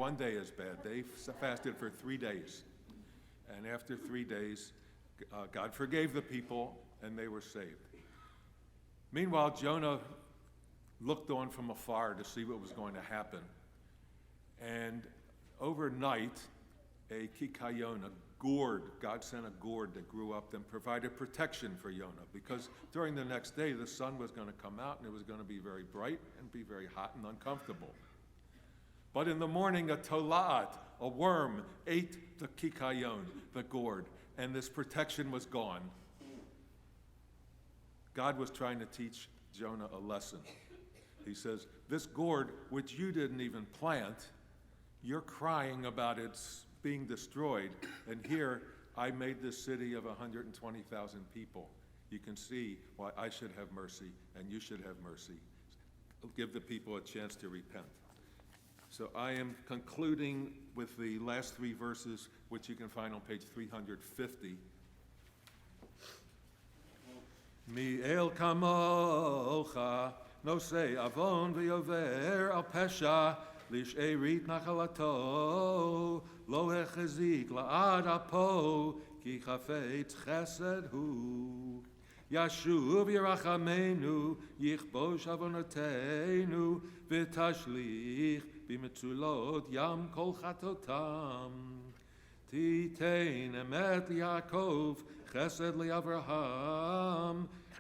one day as bad. They fasted for 3 days. And after 3 days, God forgave the people and they were saved. Meanwhile, Jonah looked on from afar to see what was going to happen. And overnight, a kikayon, a gourd, God sent a gourd that grew up and provided protection for Jonah, because during the next day the sun was going to come out and it was going to be very bright and be very hot and uncomfortable. But in the morning, a tolaat, a worm, ate the kikayon, the gourd, and this protection was gone. God was trying to teach Jonah a lesson. He says, this gourd, which you didn't even plant, you're crying about its being destroyed. And here, I made this city of 120,000 people. You can see why I should have mercy and you should have mercy. Give the people a chance to repent. So I am concluding with the last 3 verses, which you can find on page 350. Mi el kamocha nosei avon v'yover al pesha lish'erit nachalato lo hechazik la'ad apo ki chafetz chesed hu yashuv yerachamenu yichbosh avonotenu v'tashlich b'metzulot yam kol chatotam titein emet Yaakov chesed li'Avraham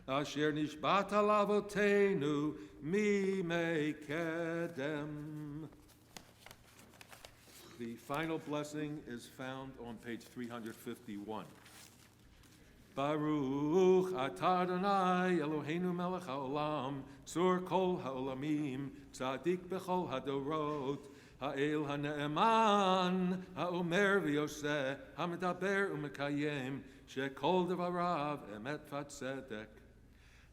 asher nishbat alavotenu mimei kedem. The final blessing is found on page 351. Baruch atah Adonai Eloheinu melech haolam tzur kol haolamim tzadik bechol hadorot ha'el ha'ne'eman ha'omer v'yoseh ha'medaber u'mekayem shekol devarav emet v'tzedek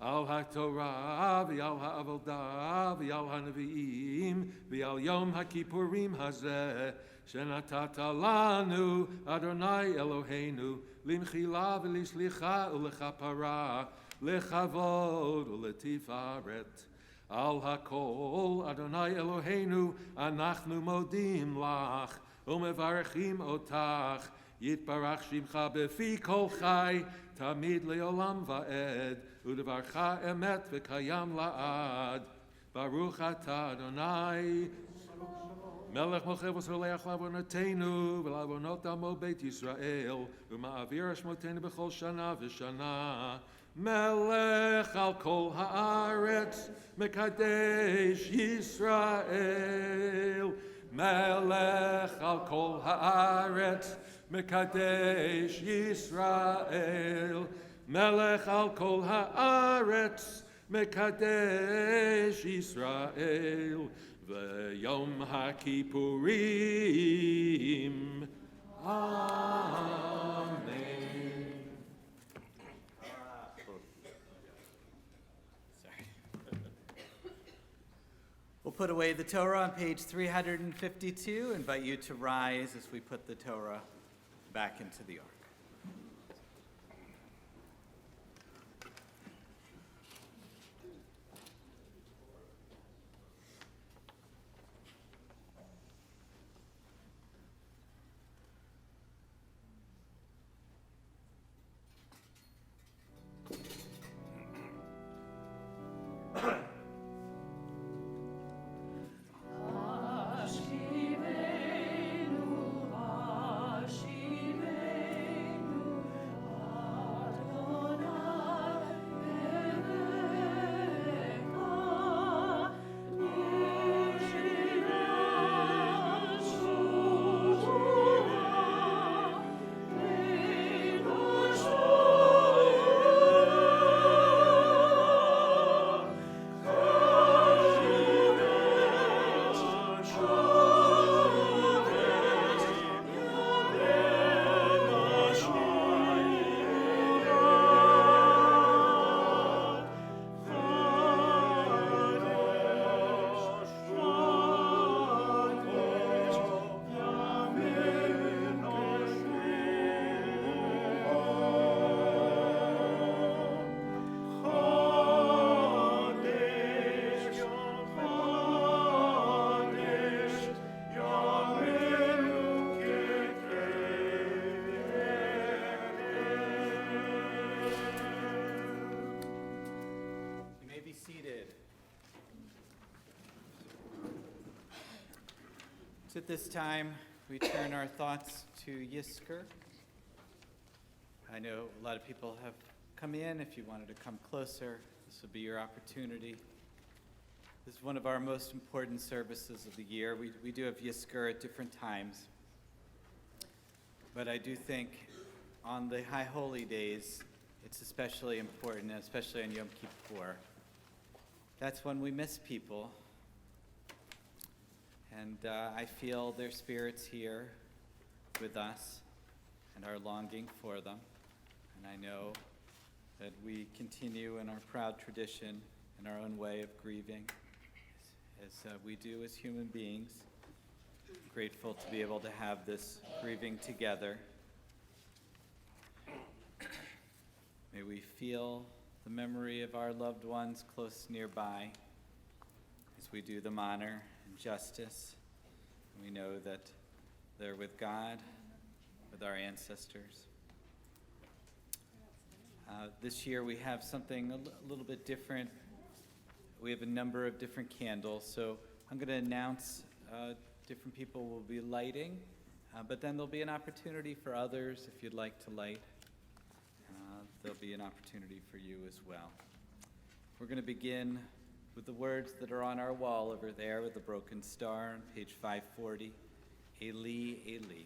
al ha'torah v'al ha'avodah v'al ha'nevi'im v'al yom ha'kippurim hazeh shenatata lanu Adonai Eloheinu limchila v'lislicha u'lechapara lechavod u'letifaret al hakol Adonai Eloheinu anachnu modim lach u'mevarechim otach yitbarach shimcha befi kol chai tamid leolam va'ed u'devarcha emet v'kayam la'ad Baruch atah Adonai Melech mochev v'soleach la'avonotenu v'la'avonot amo beit Yisrael u'ma'avir hashmotenu b'chol shana v'shana Melech al kol haaretz mekadesh Yisrael Melech al kol haaretz mekadesh Yisrael Melech al kol haaretz mekadesh Yisrael V'yom ha'kippurim Amen. We'll put away the Torah on page 352. Invite you to rise as we put the Torah back into the ark. Ashkivenu, Ashivenu. So at this time, we turn our thoughts to Yizkor. I know a lot of people have come in. If you wanted to come closer, this would be your opportunity. This is one of our most important services of the year. We do have Yizkor at different times. But I do think on the High Holy Days, it's especially important, especially on Yom Kippur. That's when we miss people. And I feel their spirits here with us and our longing for them. And I know that we continue in our proud tradition in our own way of grieving, as we do as human beings. Grateful to be able to have this grieving together. May we feel the memory of our loved ones close nearby as we do them honor and justice. We know that they're with God, with our ancestors. This year we have something a little bit different. We have a number of different candles, so I'm going to announce different people will be lighting, but then there'll be an opportunity for others if you'd like to light. There'll be an opportunity for you as well. We're going to begin with the words that are on our wall over there with the broken star on page 540, Eli, Eli.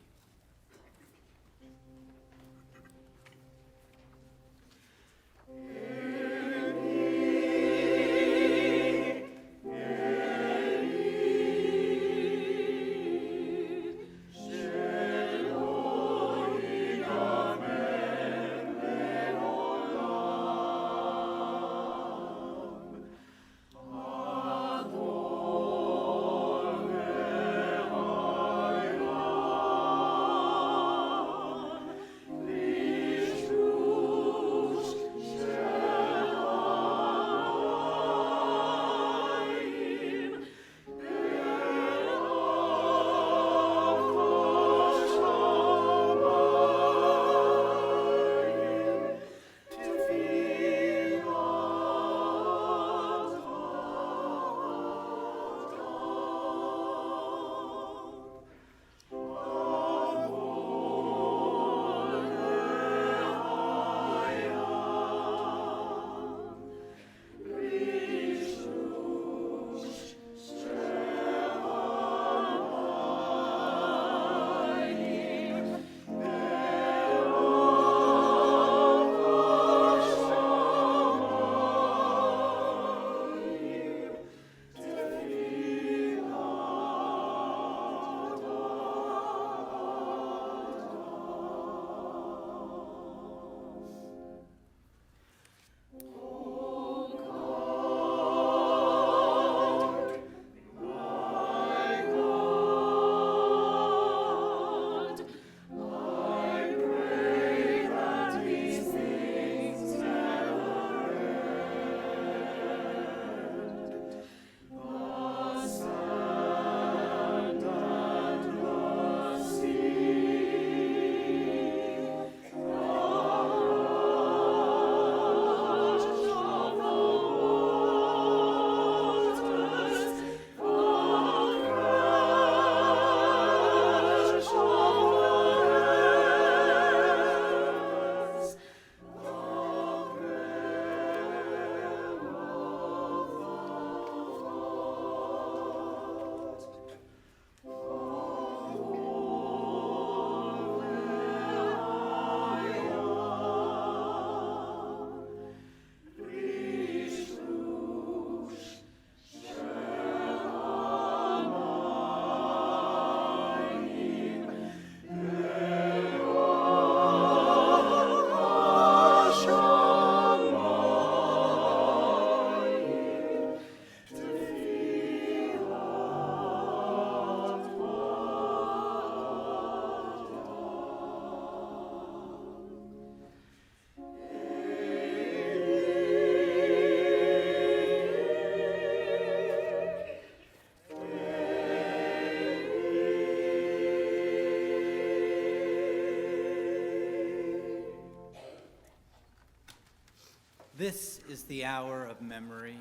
This is the hour of memory,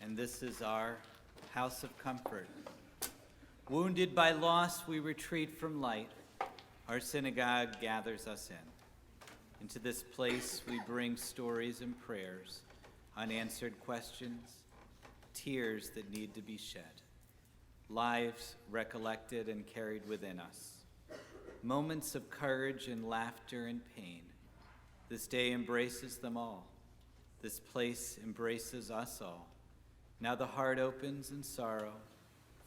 and this is our house of comfort. Wounded by loss, we retreat from light. Our synagogue gathers us in. Into this place, we bring stories and prayers, unanswered questions, tears that need to be shed, lives recollected and carried within us, moments of courage and laughter and pain. This day embraces them all. This place embraces us all. Now the heart opens in sorrow,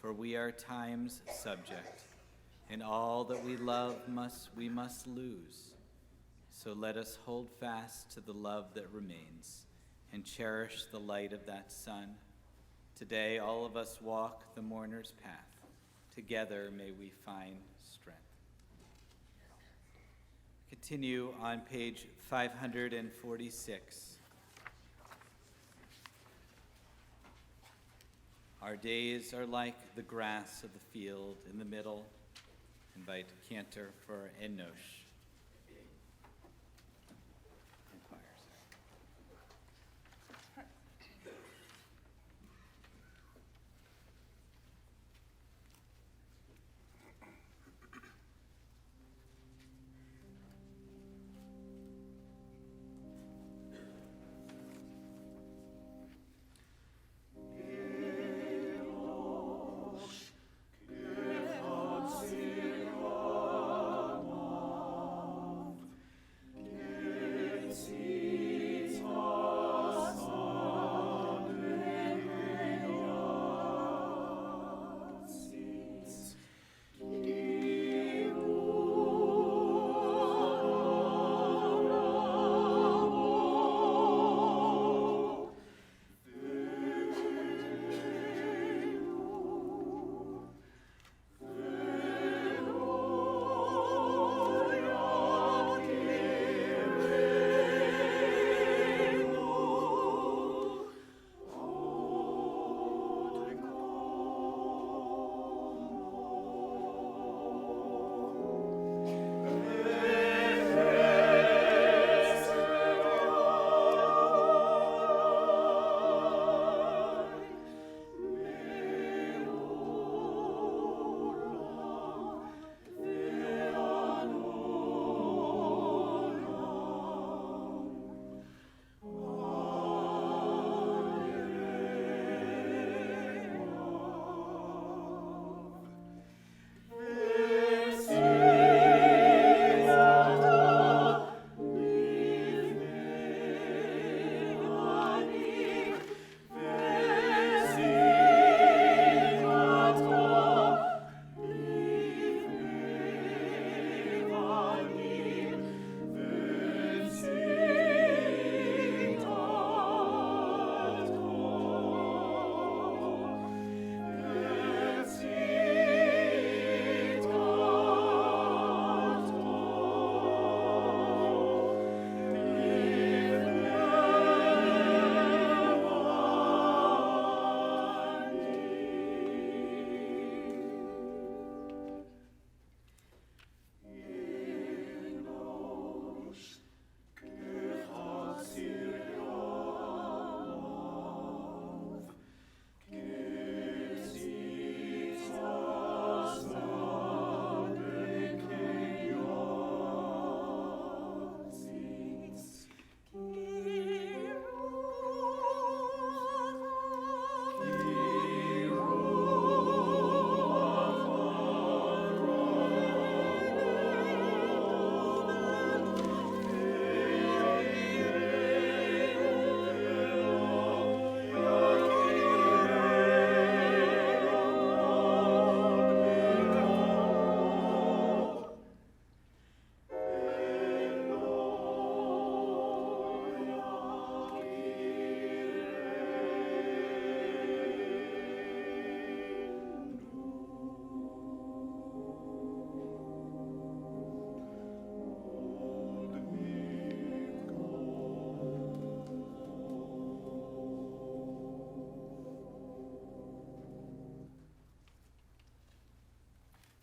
for we are time's subject, and all that we love we must lose. So let us hold fast to the love that remains and cherish the light of that sun. Today, all of us walk the mourner's path. Together, may we find strength. Continue on page 546. Our days are like the grass of the field in the middle. Invite Cantor for Enosh.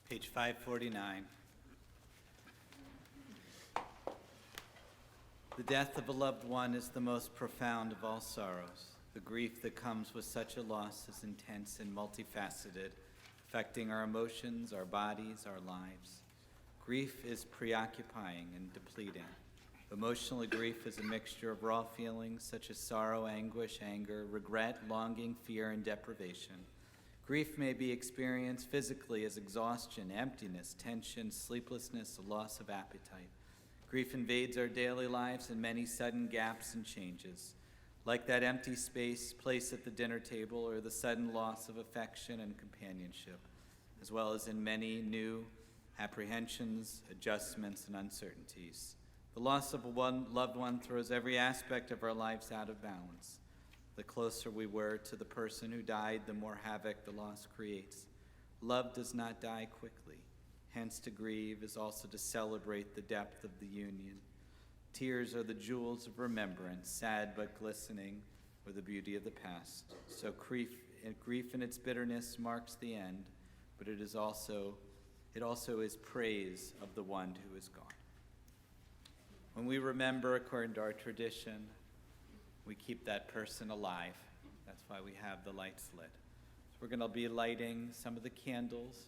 Page 549. The death of a loved one is the most profound of all sorrows. The grief that comes with such a loss is intense and multifaceted, affecting our emotions, our bodies, our lives. Grief is preoccupying and depleting. Emotional grief is a mixture of raw feelings such as sorrow, anguish, anger, regret, longing, fear, and deprivation. Grief may be experienced physically as exhaustion, emptiness, tension, sleeplessness, a loss of appetite. Grief invades our daily lives in many sudden gaps and changes, like that empty space placed at the dinner table or the sudden loss of affection and companionship, as well as in many new apprehensions, adjustments, and uncertainties. The loss of a loved one throws every aspect of our lives out of balance. The closer we were to the person who died, the more havoc the loss creates. Love does not die quickly. Hence, to grieve is also to celebrate the depth of the union. Tears are the jewels of remembrance, sad but glistening with the beauty of the past. So grief in its bitterness marks the end, but it also is praise of the one who is gone. When we remember according to our tradition, we keep that person alive. That's why we have the lights lit. So we're going to be lighting some of the candles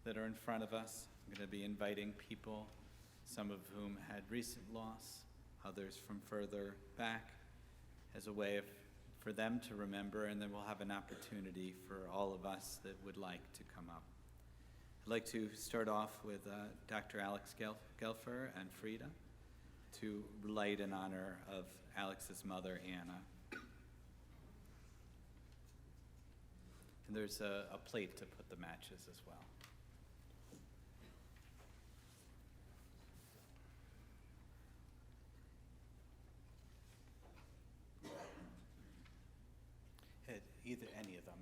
that are in front of us. I'm going to be inviting people, some of whom had recent loss, others from further back, as a way for them to remember, and then we'll have an opportunity for all of us that would like to come up. I'd like to start off with Dr. Alex Gelfer and Frida to light in honor of Alex's mother, Anna. And there's a plate to put the matches as well. Either any of them.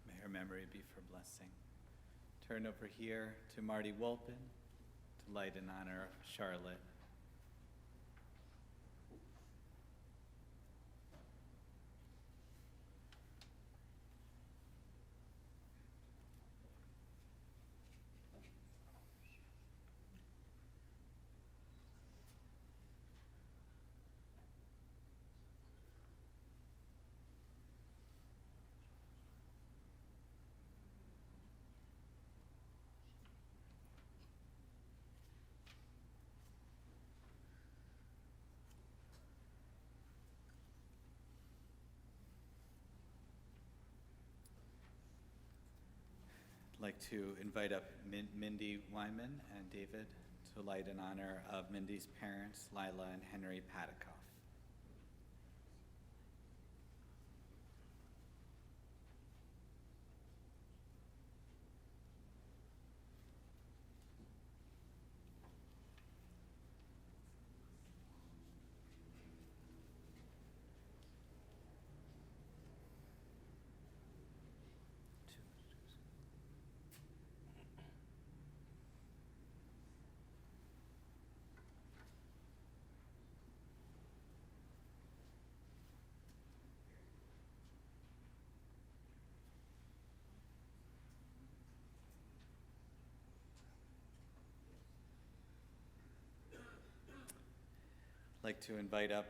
May her memory be for blessing. Turn over here to Marty Wolpin to light in honor of Charlotte. I'd like to invite up Mindy Wyman and David to light in honor of Mindy's parents, Lila and Henry Padikoff. I'd like to invite up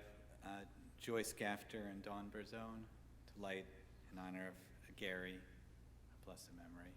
Joyce Gafter and Dawn Berzone to light in honor of Gary, a blessed memory.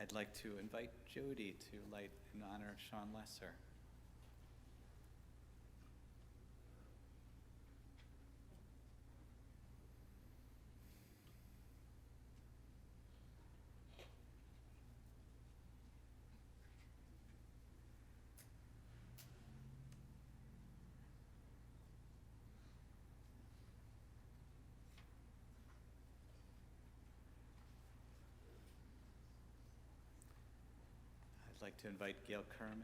I'd like to invite Jody to light in honor of Sean Lesser. I'd like to invite Gail Kerman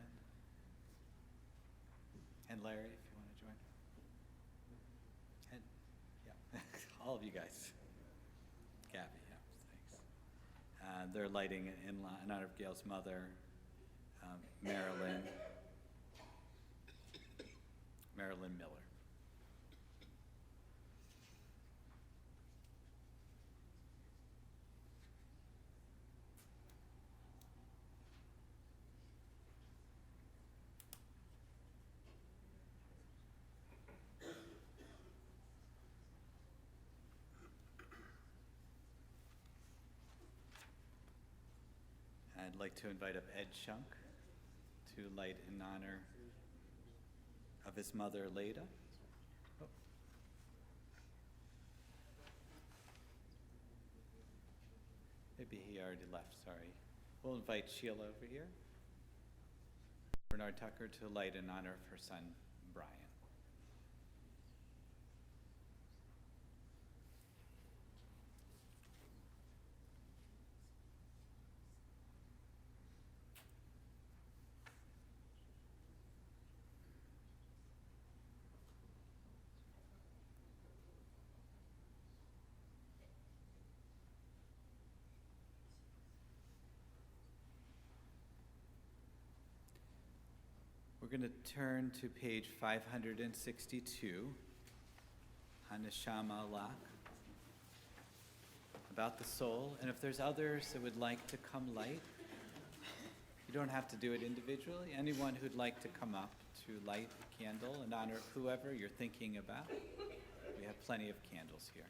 and Larry, if you want to join. And, yeah, all of you guys. Gabby, yeah, thanks. They're lighting in honor of Gail's mother, Marilyn Miller. I'd like to invite up Ed Shunk to light in honor of his mother, Leda. Oh. Maybe he already left, sorry. We'll invite Sheila over here. Bernard Tucker to light in honor of her son, Brian. We're going to turn to page 562, Haneshama Lak, about the soul. And if there's others that would like to come light, you don't have to do it individually. Anyone who'd like to come up to light a candle in honor of whoever you're thinking about, we have plenty of candles here.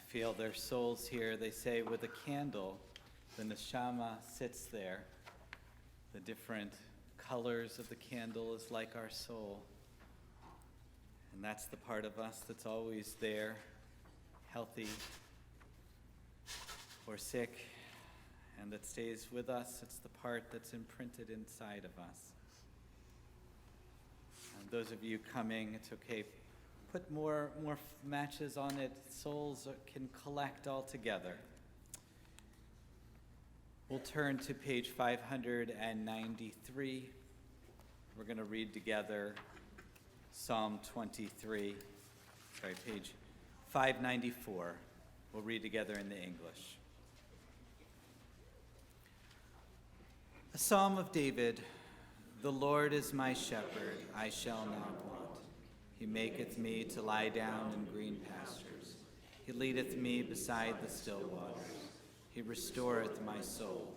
Feel their souls here. They say with a candle, the neshama sits there. The different colors of the candle is like our soul. And that's the part of us that's always there, healthy or sick, and that stays with us. It's the part that's imprinted inside of us. And those of you coming, it's okay. Put more matches on it. Souls can collect all together. We'll turn to page 593. We're going to read together Psalm 23, page 594. We'll read together in the English. A Psalm of David. The Lord is my shepherd, I shall not want. He maketh me to lie down in green pastures. He leadeth me beside the still waters. He restoreth my soul.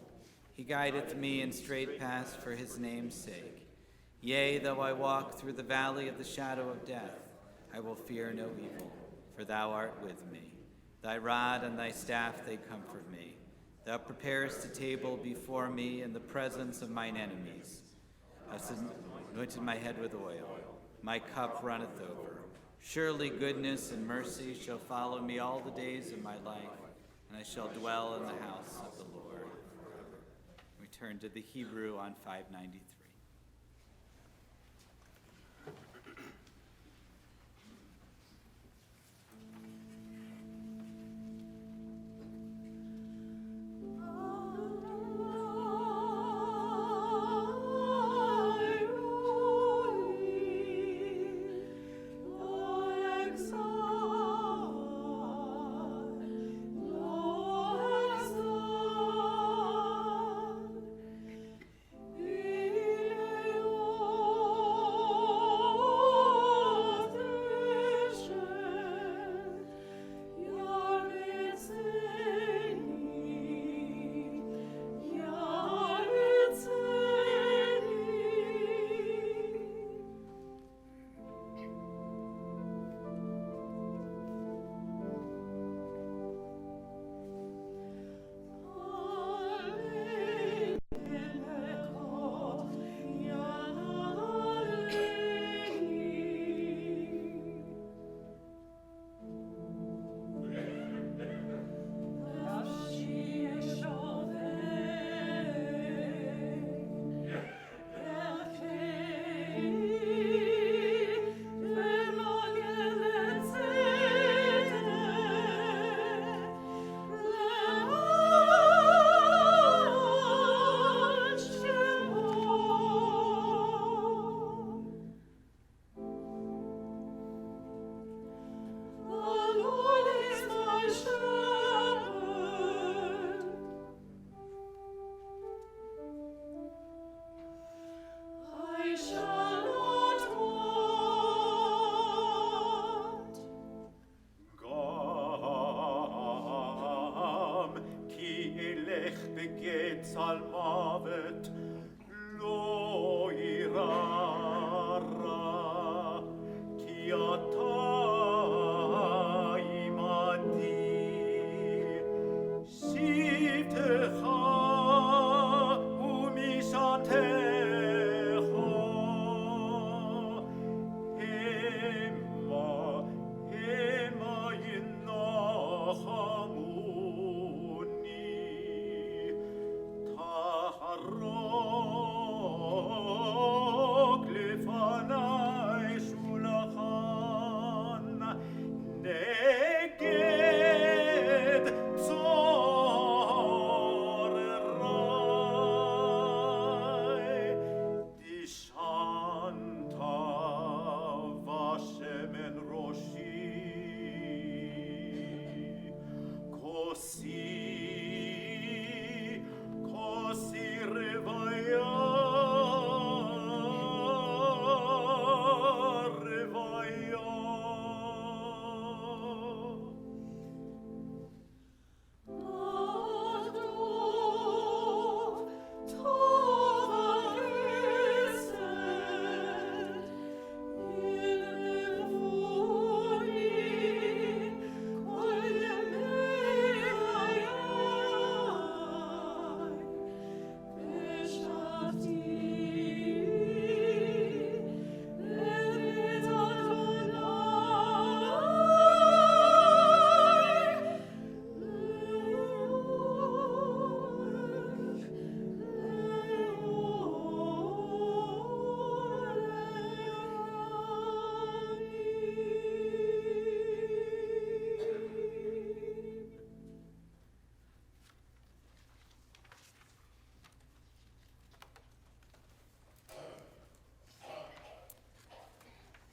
He guideth me in straight paths for his name's sake. Yea, though I walk through the valley of the shadow of death, I will fear no evil, for thou art with me. Thy rod and thy staff, they comfort me. Thou preparest a table before me in the presence of mine enemies. Thou hast anointed my head with oil. My cup runneth over. Surely goodness and mercy shall follow me all the days of my life, and I shall dwell in the house of the Lord forever. We turn to the Hebrew on 593.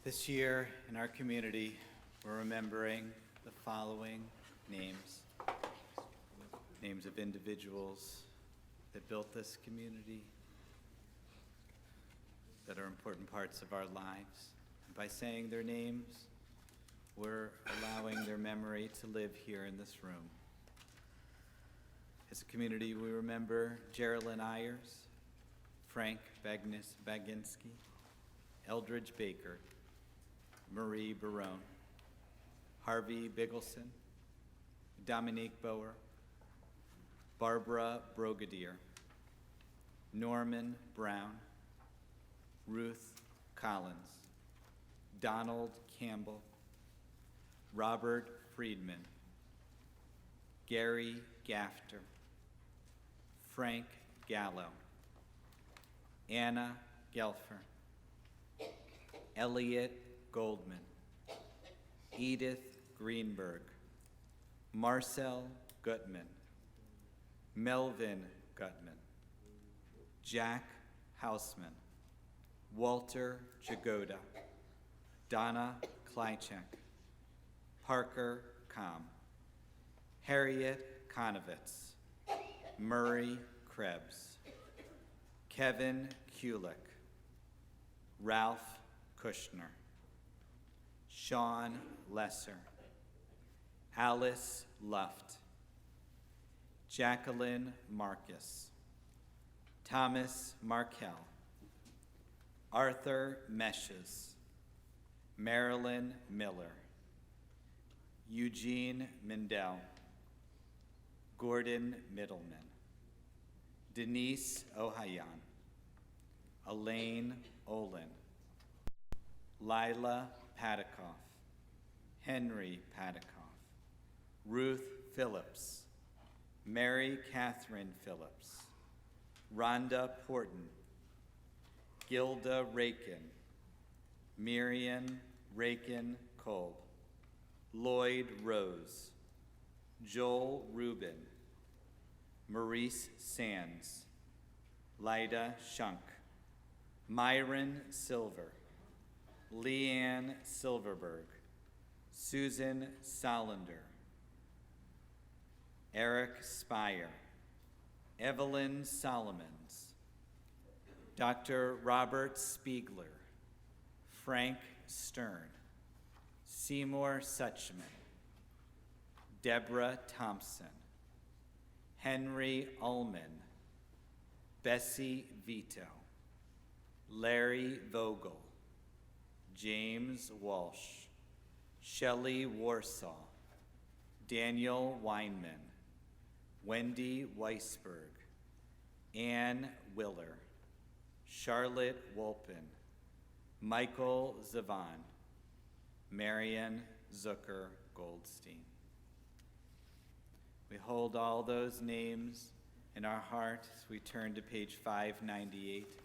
This year in our community, we're remembering the following names. Names of individuals that built this community, that are important parts of our lives. And by saying their names, we're allowing their memory to live here in this room. As a community, we remember Geraldine Ayers, Frank Baginski, Eldridge Baker, Marie Barone, Harvey Biggleson, Dominique Boer, Barbara Brogadier, Norman Brown, Ruth Collins, Donald Campbell, Robert Friedman, Gary Gafter, Frank Gallo, Anna Gelfer, Elliot Goldman, Edith Greenberg, Marcel Gutman, Melvin Gutman, Jack Hausman, Walter Jagoda, Donna Klychek, Parker Com, Harriet Konovitz, Murray Krebs, Kevin Kulik, Ralph Kushner, Sean Lesser, Alice Luft, Jacqueline Marcus, Thomas Markel, Arthur Meshes, Marilyn Miller, Eugene Mindell, Gordon Middleman, Denise Ohayan, Elaine Olin, Lila Padikoff, Henry Padikoff, Ruth Phillips, Mary Catherine Phillips, Rhonda Porton, Gilda Rakin, Miriam Rakin Kolb, Lloyd Rose, Joel Rubin, Maurice Sands, Lyda Shunk, Myron Silver, Leanne Silverberg, Susan Solander, Eric Spire, Evelyn Solomons, Dr. Robert Spiegler, Frank Stern, Seymour Suchman, Deborah Thompson, Henry Ullman, Bessie Vito, Larry Vogel, James Walsh, Shelley Warsaw, Daniel Weinman, Wendy Weisberg, Ann Willer, Charlotte Wolpin, Michael Zavon, Marion Zucker Goldstein. We hold all those names in our heart as we turn to page 598.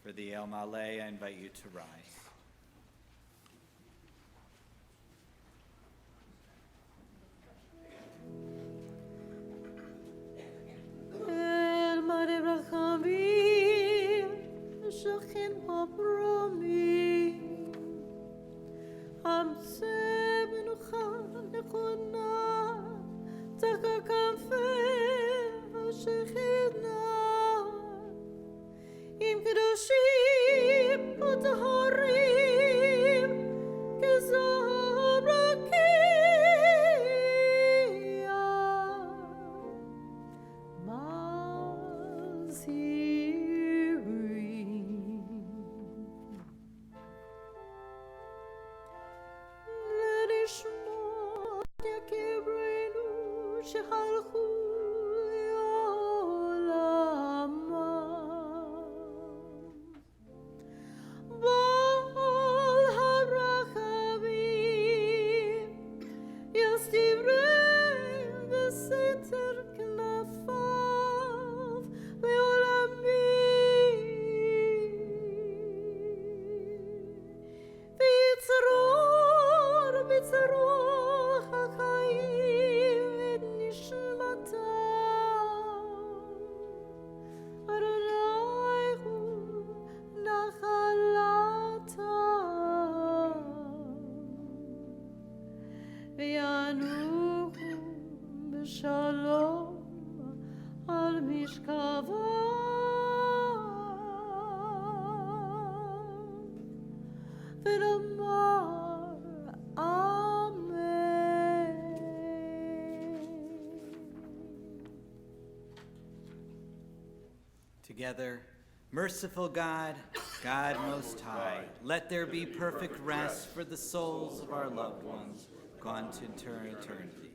For the El Male, I invite you to rise. El mare brachamim, shachin habromim, hamse benucha nekona, taka kamfe shechidna, im kedoshim utahorim, kezabrakia. ונאמר אמן. Together, merciful God, God Most High, let there be perfect rest for the souls of our loved ones gone to eternity.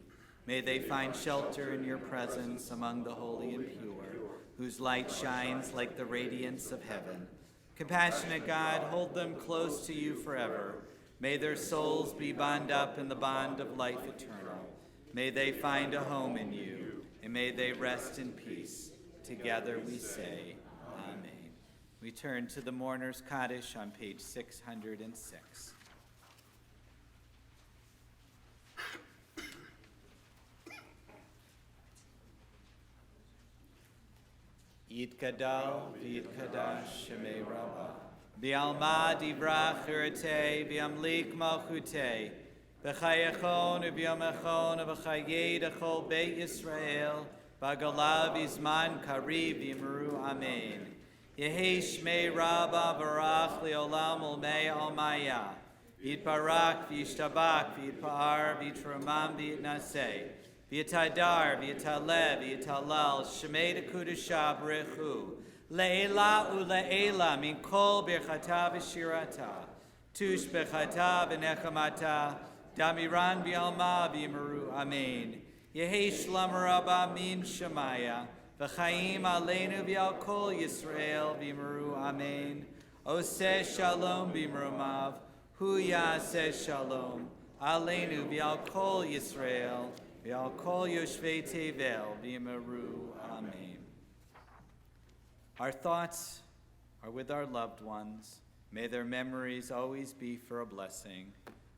May they find shelter in your presence among the holy and pure, whose light shines like the radiance of heaven. Compassionate God, hold them close to you forever. May their souls be bound up in the bond of life eternal. May they find a home in you, and may they rest in peace. Together we say, Amen. We turn to the Mourner's Kaddish on page 606. Yitgadal v'yitkadash shemei Rabbah, v'alma divrach uretei, v'amlik malchutei, v'chayachon v'yomachon v'chayed achol beit Yisrael, v'agalav izman kariv v'yimru amen. Yehi shmei Rabbah v'rach li'olam ulmei almaya, v'yitbarak v'yishtabak v'yitpa'ar v'yitrumam v'yitnaseh, V'yitadar, v'yitaleh, v'yitalal, shemei dekudusha b'rechu, le'ela u'le'ela, min kol birchata v'shirata, tush b'chata v'nechamata, damiran v'yalma v'yimaru, amen. Yehi shlam rabba min shemaya, v'chaim aleinu v'yal kol Yisrael v'yimaru, amen. Oseh shalom b'imrumav, hu yaseh shalom, aleinu v'yal kol Yisrael, V'al kol yoshvei tevel v'yimaru, amen. Our thoughts are with our loved ones. May their memories always be for a blessing.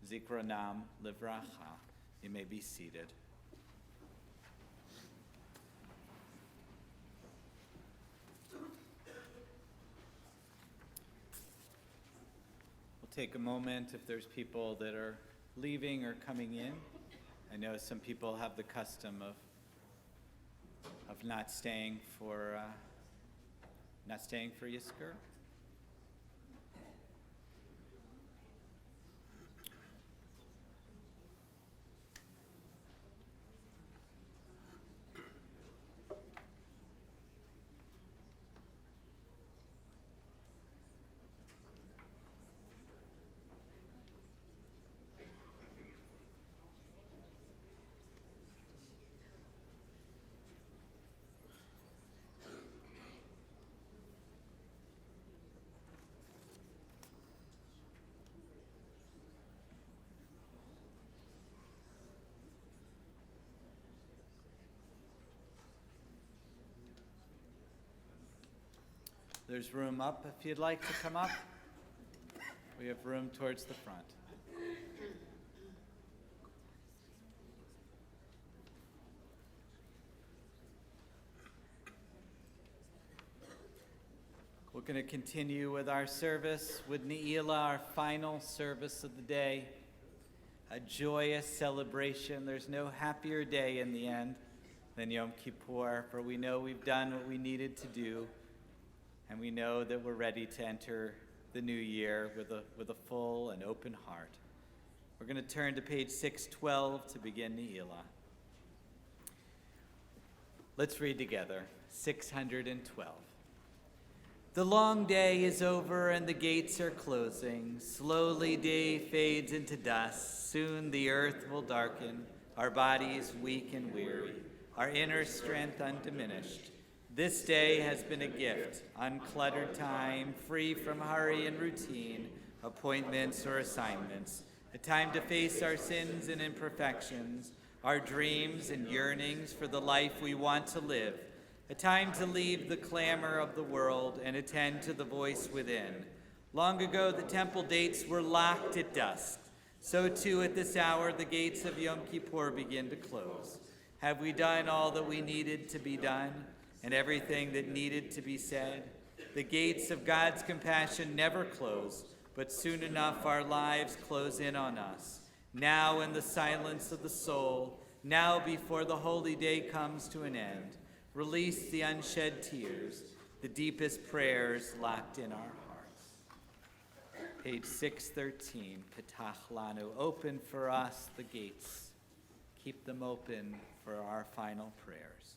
Zikronam livracha. You may be seated. We'll take a moment if there's people that are leaving or coming in. I know some people have the custom of not staying for Yizkor. There's room up if you'd like to come up. We have room towards the front. We're going to continue with our service with Ne'ilah, our final service of the day. A joyous celebration. There's no happier day in the end than Yom Kippur, for we know we've done what we needed to do. And we know that we're ready to enter the new year with a full and open heart. We're going to turn to page 612 to begin Ne'ilah. Let's read together, 612. The long day is over and the gates are closing. Slowly day fades into dust. Soon the earth will darken, our bodies weak and weary, our inner strength undiminished. This day has been a gift, uncluttered time, free from hurry and routine, appointments or assignments, a time to face our sins and imperfections, our dreams and yearnings for the life we want to live, a time to leave the clamor of the world and attend to the voice within. Long ago, the temple gates were locked at dusk. So too at this hour, the gates of Yom Kippur begin to close. Have we done all that we needed to be done? And everything that needed to be said? The gates of God's compassion never close, but soon enough our lives close in on us. Now in the silence of the soul, now before the holy day comes to an end, release the unshed tears, the deepest prayers locked in our hearts. Page 613, Petach Lanu, open for us the gates. Keep them open for our final prayers.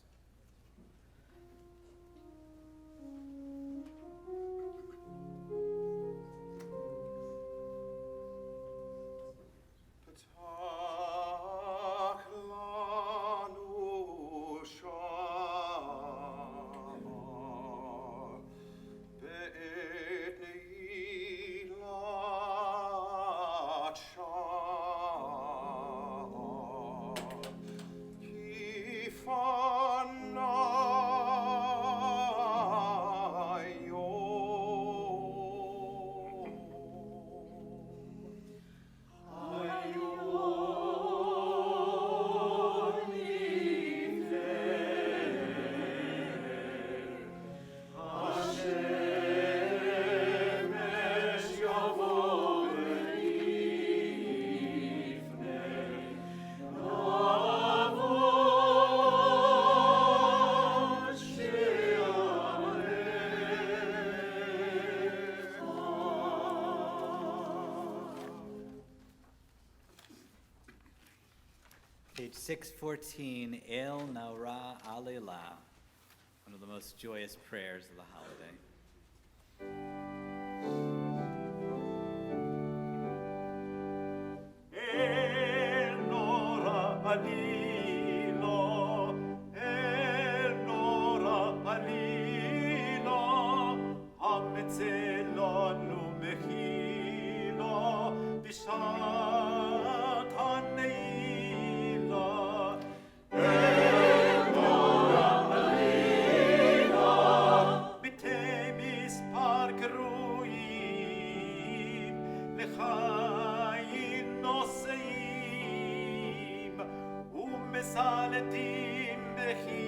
Page 614, El Naura Alela, one of the most joyous prayers of the holiday. El Nora Alilo, El Nora Alilo, Hametzelonu Mechilo, Bishat Haneilo. El Nora Alilo, Bitemis par Kruim, Lechaim Noseim, Umesaletim Bechim.